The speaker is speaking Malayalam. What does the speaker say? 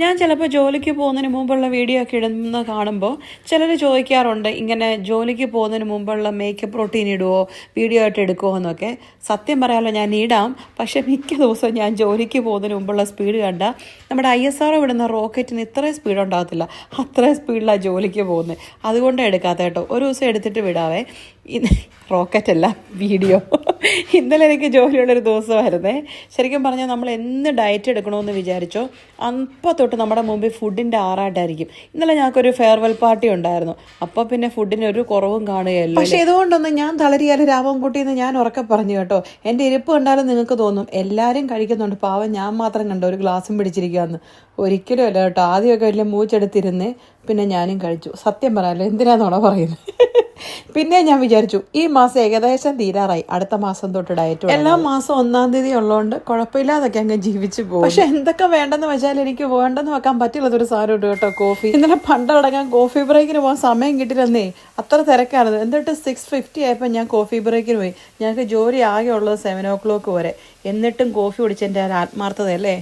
ഞാൻ ചിലപ്പോൾ ജോലിക്ക് പോകുന്നതിന് മുമ്പുള്ള വീഡിയോ ഒക്കെ ഇടുന്ന കാണുമ്പോൾ ചിലർ ചോദിക്കാറുണ്ട് ഇങ്ങനെ ജോലിക്ക് പോകുന്നതിന് മുമ്പുള്ള മേക്കപ്പ് റൊട്ടീൻ ഇടുമോ, വീഡിയോ ആയിട്ട് എടുക്കുമോ എന്നൊക്കെ. സത്യം പറയാമല്ലോ, ഞാൻ ഇടാം. പക്ഷേ മിക്ക ദിവസവും ഞാൻ ജോലിക്ക് പോകുന്നതിന് മുമ്പുള്ള സ്പീഡ് കണ്ട നമ്മുടെ ISRO വിടുന്ന റോക്കറ്റിന് ഇത്രയും സ്പീഡ് ഉണ്ടാകത്തില്ല. അത്രയും സ്പീഡിലാണ് ജോലിക്ക് പോകുന്നത്. അതുകൊണ്ടാണ് എടുക്കാത്ത കേട്ടോ. ഒരു ദിവസം എടുത്തിട്ട് വിടാവേ. റോക്കറ്റല്ല, വീഡിയോ. ഇന്നലെ എനിക്ക് ജോലിയുള്ളൊരു ദിവസമായിരുന്നേ. ശരിക്കും പറഞ്ഞാൽ നമ്മൾ എന്ന് ഡയറ്റ് എടുക്കണമെന്ന് വിചാരിച്ചോ അപ്പോൾ തൊട്ട് നമ്മുടെ മുമ്പിൽ ഫുഡിൻ്റെ ആറാട്ടായിരിക്കും. ഇന്നലെ ഞങ്ങൾക്കൊരു ഫെയർവെൽ പാർട്ടി ഉണ്ടായിരുന്നു. അപ്പോൾ പിന്നെ ഫുഡിന് ഒരു കുറവും കാണുകയല്ലോ. പക്ഷേ ഇതുകൊണ്ടൊന്നും ഞാൻ തളരിയാലും രാമൻകുട്ടിയെന്ന് ഞാൻ ഉറക്കെ പറഞ്ഞു കേട്ടോ. എൻ്റെ ഇരിപ്പ് കണ്ടാലും നിങ്ങൾക്ക് തോന്നും എല്ലാവരും കഴിക്കുന്നുണ്ട്, പാവം ഞാൻ മാത്രം കണ്ടോ ഒരു ഗ്ലാസും പിടിച്ചിരിക്കുകയെന്ന്. ഒരിക്കലും അല്ല കേട്ടോ. ആദ്യമൊക്കെ വലിയ മൂച്ചെടുത്തിരുന്നേ, പിന്നെ ഞാനും കഴിച്ചു. സത്യം പറയാമല്ലോ, എന്തിനാണെന്നാണോ പറയുന്നത്. പിന്നെ ഞാൻ വിചാരിച്ചു ഈ മാസം ഏകദേശം തീരാറായി, അടുത്ത മാസം തൊട്ട് ഡയറ്റ്. എല്ലാ മാസം 1-ാം തീയതി ഉള്ളതുകൊണ്ട് കുഴപ്പമില്ലാതൊക്കെ അങ്ങ് ജീവിച്ചു പോകും. പക്ഷെ എന്തൊക്കെ വേണ്ടെന്ന് വെച്ചാൽ എനിക്ക് വേണ്ടെന്ന് വെക്കാൻ പറ്റില്ലാത്തൊരു സാധനം ഉണ്ട് കേട്ടോ, കോഫി. ഇന്നലെ പണ്ടടങ്ങാൻ കോഫി ബ്രേക്കിന് പോകാൻ സമയം കിട്ടില്ലെന്നേ, അത്ര തിരക്കാണത്. എന്നിട്ട് 6:50 ആയപ്പോൾ ഞാൻ കോഫി ബ്രേക്കിന് പോയി. ഞങ്ങൾക്ക് ജോലി ആകെ ഉള്ളത് 7 o'clock വരെ. എന്നിട്ടും കോഫി കുടിച്ചതിൻ്റെ ആത്മാർത്ഥതയല്ലേ.